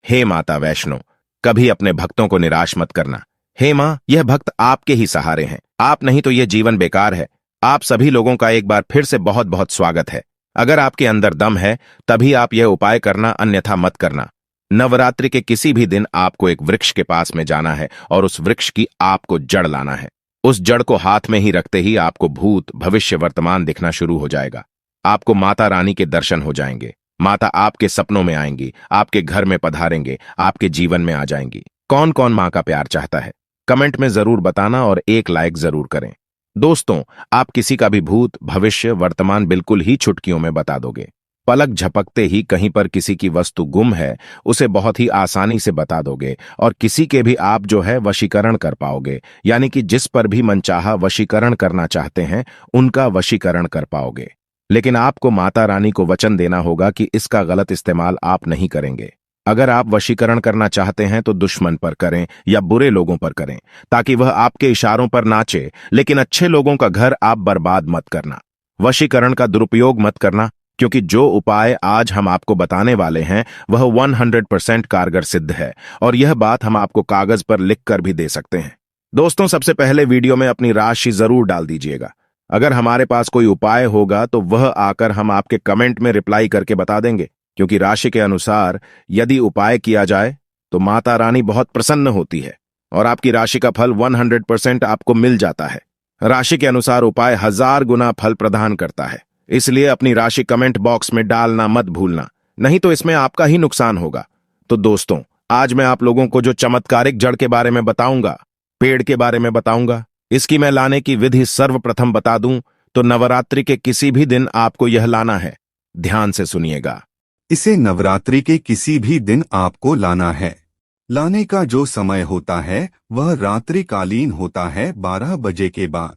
हे माता वैष्णो, कभी अपने भक्तों को निराश मत करना। हे माँ, यह भक्त आपके ही सहारे हैं, आप नहीं तो यह जीवन बेकार है। आप सभी लोगों का एक बार फिर से बहुत बहुत स्वागत है। अगर आपके अंदर दम है तभी आप यह उपाय करना, अन्यथा मत करना। नवरात्रि के किसी भी दिन आपको एक वृक्ष के पास में जाना है और उस वृक्ष की आपको जड़ लाना है। उस जड़ को हाथ में ही रखते ही आपको भूत, भविष्य, वर्तमान दिखना शुरू हो जाएगा। आपको माता रानी के दर्शन हो जाएंगे। माता आपके सपनों में आएंगी, आपके घर में पधारेंगे, आपके जीवन में आ जाएंगी। कौन कौन मां का प्यार चाहता है, कमेंट में जरूर बताना और एक लाइक जरूर करें। दोस्तों, आप किसी का भी भूत, भविष्य, वर्तमान बिल्कुल ही चुटकियों में बता दोगे। पलक झपकते ही कहीं पर किसी की वस्तु गुम है, उसे बहुत ही आसानी से बता दोगे और किसी के भी आप जो है वशीकरण कर पाओगे, यानी कि जिस पर भी मनचाहा वशीकरण करना चाहते हैं उनका वशीकरण कर पाओगे। लेकिन आपको माता रानी को वचन देना होगा कि इसका गलत इस्तेमाल आप नहीं करेंगे। अगर आप वशीकरण करना चाहते हैं तो दुश्मन पर करें या बुरे लोगों पर करें, ताकि वह आपके इशारों पर नाचे, लेकिन अच्छे लोगों का घर आप बर्बाद मत करना। वशीकरण का दुरुपयोग मत करना, क्योंकि जो उपाय आज हम आपको बताने वाले हैं वह 100% कारगर सिद्ध है और यह बात हम आपको कागज पर लिख कर भी दे सकते हैं। दोस्तों, सबसे पहले वीडियो में अपनी राशि जरूर डाल दीजिएगा। अगर हमारे पास कोई उपाय होगा तो वह आकर हम आपके कमेंट में रिप्लाई करके बता देंगे, क्योंकि राशि के अनुसार यदि उपाय किया जाए तो माता रानी बहुत प्रसन्न होती है और आपकी राशि का फल 100% आपको मिल जाता है। राशि के अनुसार उपाय 1000 गुना फल प्रदान करता है, इसलिए अपनी राशि कमेंट बॉक्स में डालना मत भूलना, नहीं तो इसमें आपका ही नुकसान होगा। तो दोस्तों, आज मैं आप लोगों को जो चमत्कारिक जड़ के बारे में बताऊंगा, पेड़ के बारे में बताऊंगा, इसकी मैं लाने की विधि सर्वप्रथम बता दूं तो नवरात्रि के किसी भी दिन आपको यह लाना है। ध्यान से सुनिएगा। इसे नवरात्रि के किसी भी दिन आपको लाना है। लाने का जो समय होता है वह रात्रिकालीन होता है 12 बजे के बाद।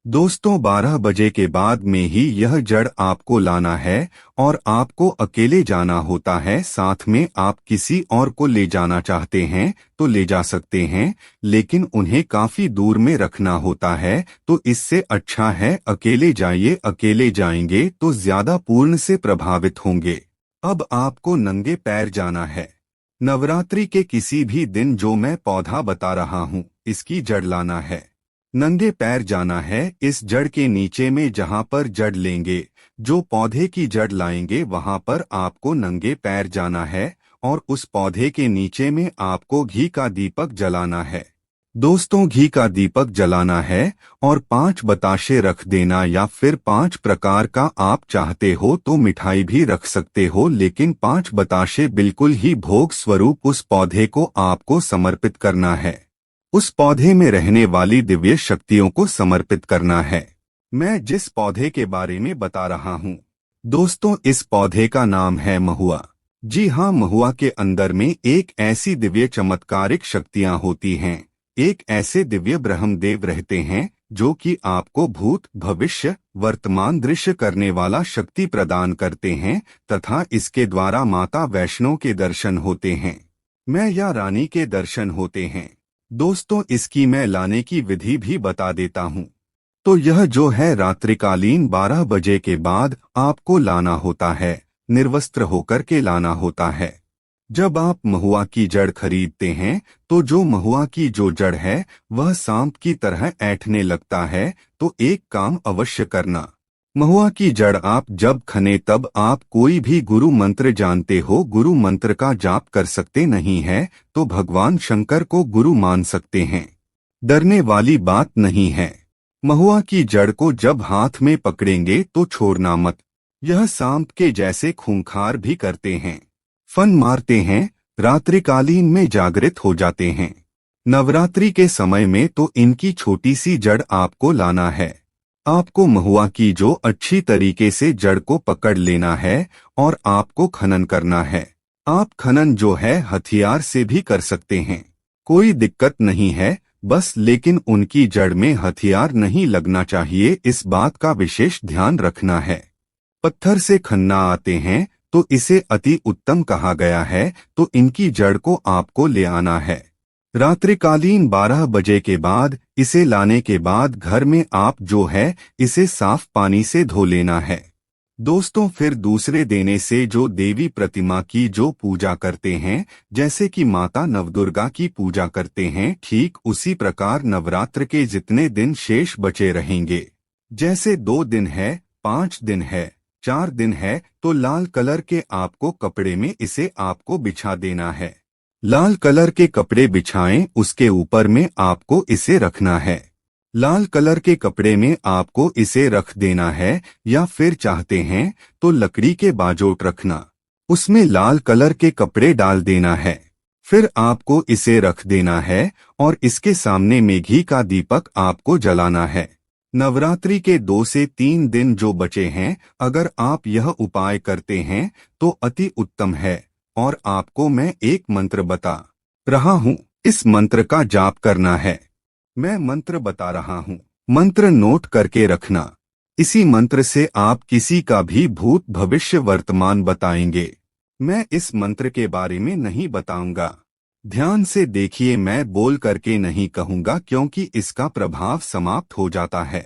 दोस्तों, 12 बजे के बाद में ही यह जड़ आपको लाना है और आपको अकेले जाना होता है। साथ में आप किसी और को ले जाना चाहते हैं तो ले जा सकते हैं, लेकिन उन्हें काफी दूर में रखना होता है, तो इससे अच्छा है अकेले जाइए। अकेले जाएंगे तो ज्यादा पूर्ण से प्रभावित होंगे। अब आपको नंगे पैर जाना है। नवरात्रि के किसी भी दिन जो मैं पौधा बता रहा हूँ, इसकी जड़ लाना है। नंगे पैर जाना है। इस जड़ के नीचे में जहाँ पर जड़ लेंगे, जो पौधे की जड़ लाएंगे, वहाँ पर आपको नंगे पैर जाना है और उस पौधे के नीचे में आपको घी का दीपक जलाना है। दोस्तों, घी का दीपक जलाना है और 5 बताशे रख देना, या फिर 5 प्रकार का आप चाहते हो तो मिठाई भी रख सकते हो, लेकिन 5 बताशे बिल्कुल ही भोग स्वरूप उस पौधे को आपको समर्पित करना है। उस पौधे में रहने वाली दिव्य शक्तियों को समर्पित करना है। मैं जिस पौधे के बारे में बता रहा हूँ दोस्तों, इस पौधे का नाम है महुआ। जी हाँ, महुआ के अंदर में एक ऐसी दिव्य चमत्कारिक शक्तियाँ होती हैं। एक ऐसे दिव्य ब्रह्मदेव रहते हैं जो कि आपको भूत, भविष्य, वर्तमान दृश्य करने वाला शक्ति प्रदान करते हैं तथा इसके द्वारा माता वैष्णो के दर्शन होते हैं, मैं या रानी के दर्शन होते हैं। दोस्तों, इसकी मैं लाने की विधि भी बता देता हूँ। तो यह जो है रात्रिकालीन 12 बजे के बाद आपको लाना होता है, निर्वस्त्र होकर के लाना होता है। जब आप महुआ की जड़ खरीदते हैं तो जो महुआ की जो जड़ है वह सांप की तरह ऐंठने लगता है, तो एक काम अवश्य करना। महुआ की जड़ आप जब खने तब आप कोई भी गुरु मंत्र जानते हो, गुरु मंत्र का जाप कर सकते नहीं है तो भगवान शंकर को गुरु मान सकते हैं। डरने वाली बात नहीं है। महुआ की जड़ को जब हाथ में पकड़ेंगे तो छोड़ना मत। यह सांप के जैसे खूंखार भी करते हैं, फन मारते हैं, रात्रिकालीन में जागृत हो जाते हैं। नवरात्रि के समय में तो इनकी छोटी सी जड़ आपको लाना है। आपको महुआ की जो अच्छी तरीके से जड़ को पकड़ लेना है और आपको खनन करना है। आप खनन जो है हथियार से भी कर सकते हैं, कोई दिक्कत नहीं है, बस लेकिन उनकी जड़ में हथियार नहीं लगना चाहिए, इस बात का विशेष ध्यान रखना है। पत्थर से खनना आते हैं तो इसे अति उत्तम कहा गया है, तो इनकी जड़ को आपको ले आना है। रात्रिकालीन 12 बजे के बाद इसे लाने के बाद घर में आप जो है इसे साफ पानी से धो लेना है। दोस्तों फिर दूसरे देने से जो देवी प्रतिमा की जो पूजा करते हैं, जैसे कि माता नवदुर्गा की पूजा करते हैं, ठीक उसी प्रकार नवरात्र के जितने दिन शेष बचे रहेंगे, जैसे 2 दिन है, 5 दिन है, 4 दिन है, तो लाल कलर के आपको कपड़े में इसे आपको बिछा देना है। लाल कलर के कपड़े बिछाएं, उसके ऊपर में आपको इसे रखना है। लाल कलर के कपड़े में आपको इसे रख देना है, या फिर चाहते हैं तो लकड़ी के बाजोट रखना, उसमें लाल कलर के कपड़े डाल देना है। फिर आपको इसे रख देना है और इसके सामने में घी का दीपक आपको जलाना है। नवरात्रि के 2 से 3 दिन जो बचे हैं, अगर आप यह उपाय करते हैं तो अति उत्तम है। और आपको मैं एक मंत्र बता रहा हूँ, इस मंत्र का जाप करना है। मैं मंत्र बता रहा हूँ, मंत्र नोट करके रखना। इसी मंत्र से आप किसी का भी भूत भविष्य वर्तमान बताएंगे। मैं इस मंत्र के बारे में नहीं बताऊंगा। ध्यान से देखिए, मैं बोल करके नहीं कहूंगा क्योंकि इसका प्रभाव समाप्त हो जाता है।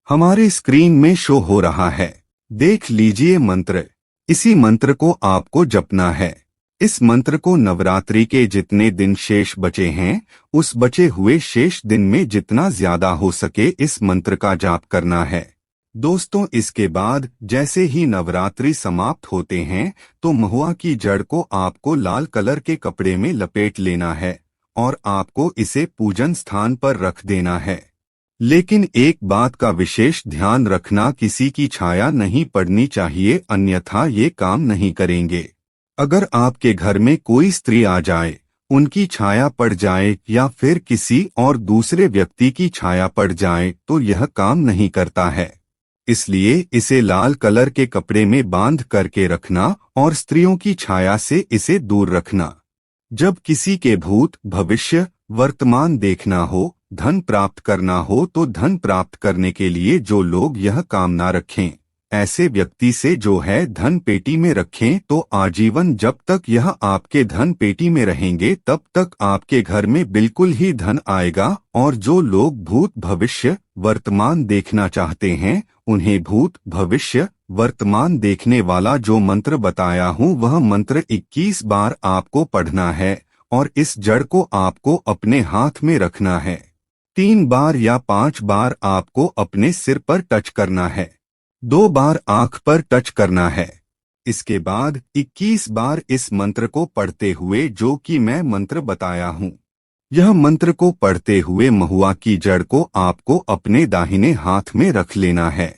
हमारे स्क्रीन में शो हो रहा है, देख लीजिए मंत्र। इसी मंत्र को आपको जपना है। इस मंत्र को नवरात्रि के जितने दिन शेष बचे हैं, उस बचे हुए शेष दिन में जितना ज्यादा हो सके इस मंत्र का जाप करना है। दोस्तों इसके बाद जैसे ही नवरात्रि समाप्त होते हैं तो महुआ की जड़ को आपको लाल कलर के कपड़े में लपेट लेना है और आपको इसे पूजन स्थान पर रख देना है। लेकिन एक बात का विशेष ध्यान रखना, किसी की छाया नहीं पड़नी चाहिए, अन्यथा ये काम नहीं करेंगे। अगर आपके घर में कोई स्त्री आ जाए, उनकी छाया पड़ जाए या फिर किसी और दूसरे व्यक्ति की छाया पड़ जाए तो यह काम नहीं करता है। इसलिए इसे लाल कलर के कपड़े में बांध करके रखना और स्त्रियों की छाया से इसे दूर रखना। जब किसी के भूत भविष्य वर्तमान देखना हो, धन प्राप्त करना हो, तो धन प्राप्त करने के लिए जो लोग यह कामना रखें, ऐसे व्यक्ति से जो है धन पेटी में रखें, तो आजीवन जब तक यह आपके धन पेटी में रहेंगे तब तक आपके घर में बिल्कुल ही धन आएगा। और जो लोग भूत भविष्य वर्तमान देखना चाहते हैं, उन्हें भूत भविष्य वर्तमान देखने वाला जो मंत्र बताया हूँ, वह मंत्र 21 बार आपको पढ़ना है और इस जड़ को आपको अपने हाथ में रखना है। 3 बार या 5 बार आपको अपने सिर पर टच करना है, 2 बार आंख पर टच करना है। इसके बाद 21 बार इस मंत्र को पढ़ते हुए, जो कि मैं मंत्र बताया हूँ, यह मंत्र को पढ़ते हुए महुआ की जड़ को आपको अपने दाहिने हाथ में रख लेना है।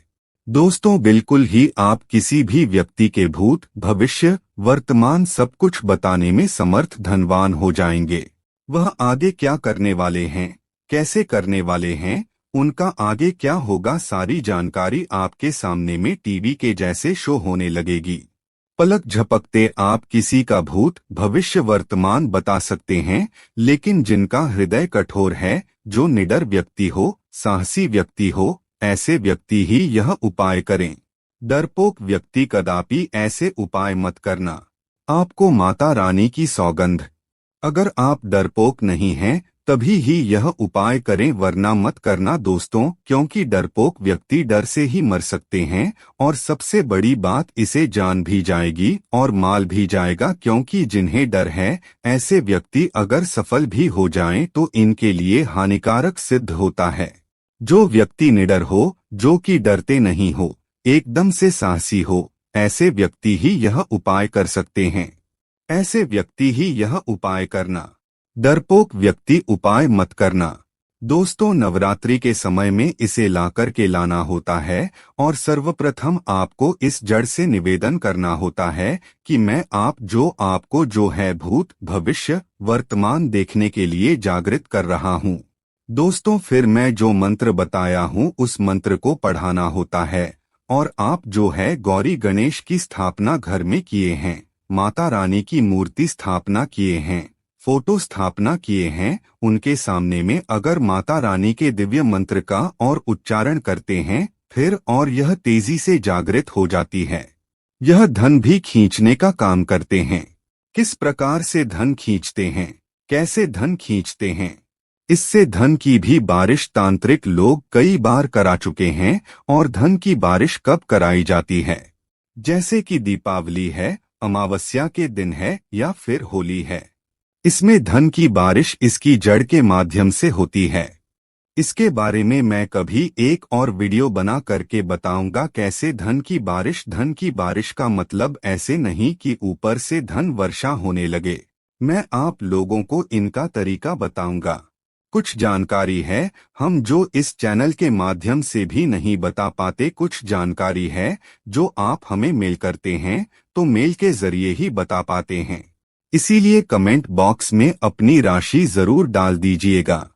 दोस्तों बिल्कुल ही आप किसी भी व्यक्ति के भूत भविष्य वर्तमान सब कुछ बताने में समर्थ धनवान हो जाएंगे। वह आगे क्या करने वाले हैं, कैसे करने वाले हैं, उनका आगे क्या होगा, सारी जानकारी आपके सामने में टीवी के जैसे शो होने लगेगी। पलक झपकते आप किसी का भूत भविष्य वर्तमान बता सकते हैं। लेकिन जिनका हृदय कठोर है, जो निडर व्यक्ति हो, साहसी व्यक्ति हो, ऐसे व्यक्ति ही यह उपाय करें। डरपोक व्यक्ति कदापि ऐसे उपाय मत करना। आपको माता रानी की सौगंध, अगर आप डरपोक नहीं हैं तभी ही यह उपाय करें, वरना मत करना दोस्तों, क्योंकि डरपोक व्यक्ति डर से ही मर सकते हैं। और सबसे बड़ी बात, इसे जान भी जाएगी और माल भी जाएगा, क्योंकि जिन्हें डर है ऐसे व्यक्ति अगर सफल भी हो जाएं तो इनके लिए हानिकारक सिद्ध होता है। जो व्यक्ति निडर हो, जो कि डरते नहीं हो, एकदम से साहसी हो, ऐसे व्यक्ति ही यह उपाय कर सकते हैं। ऐसे व्यक्ति ही यह उपाय करना, डरपोक व्यक्ति उपाय मत करना। दोस्तों नवरात्रि के समय में इसे लाकर के लाना होता है और सर्वप्रथम आपको इस जड़ से निवेदन करना होता है कि मैं आपको जो है भूत भविष्य वर्तमान देखने के लिए जागृत कर रहा हूँ। दोस्तों फिर मैं जो मंत्र बताया हूँ उस मंत्र को पढ़ाना होता है। और आप जो है गौरी गणेश की स्थापना घर में किए हैं, माता रानी की मूर्ति स्थापना किए हैं, फोटो स्थापना किए हैं, उनके सामने में अगर माता रानी के दिव्य मंत्र का और उच्चारण करते हैं फिर, और यह तेजी से जागृत हो जाती है। यह धन भी खींचने का काम करते हैं। किस प्रकार से धन खींचते हैं, कैसे धन खींचते हैं, इससे धन की भी बारिश तांत्रिक लोग कई बार करा चुके हैं। और धन की बारिश कब कराई जाती है, जैसे कि दीपावली है, अमावस्या के दिन है या फिर होली है। इसमें धन की बारिश इसकी जड़ के माध्यम से होती है। इसके बारे में मैं कभी एक और वीडियो बना करके बताऊंगा कैसे धन की बारिश। धन की बारिश का मतलब ऐसे नहीं कि ऊपर से धन वर्षा होने लगे। मैं आप लोगों को इनका तरीका बताऊंगा। कुछ जानकारी है हम जो इस चैनल के माध्यम से भी नहीं बता पाते, कुछ जानकारी है जो आप हमें मेल करते हैं तो मेल के जरिए ही बता पाते हैं। इसीलिए कमेंट बॉक्स में अपनी राशि जरूर डाल दीजिएगा।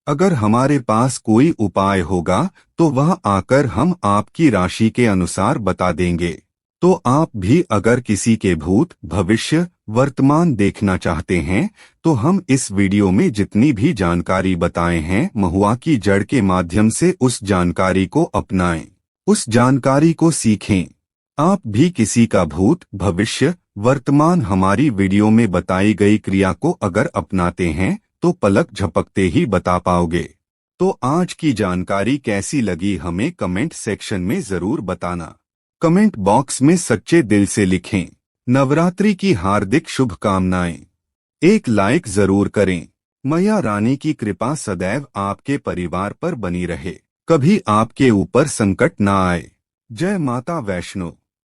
अगर हमारे पास कोई उपाय होगा तो वह आकर हम आपकी राशि के अनुसार बता देंगे। तो आप भी अगर किसी के भूत, भविष्य, वर्तमान देखना चाहते हैं तो हम इस वीडियो में जितनी भी जानकारी बताए हैं महुआ की जड़ के माध्यम से उस जानकारी को अपनाएं, उस जानकारी को सीखें। आप भी किसी का भूत, भविष्य, वर्तमान हमारी वीडियो में बताई गई क्रिया को अगर अपनाते हैं तो पलक झपकते ही बता पाओगे। तो आज की जानकारी कैसी लगी हमें कमेंट सेक्शन में जरूर बताना। कमेंट बॉक्स में सच्चे दिल से लिखें। नवरात्रि की हार्दिक शुभकामनाएं। एक लाइक जरूर करें। मैया रानी की कृपा सदैव आपके परिवार पर बनी रहे, कभी आपके ऊपर संकट ना आए। जय माता वैष्णो।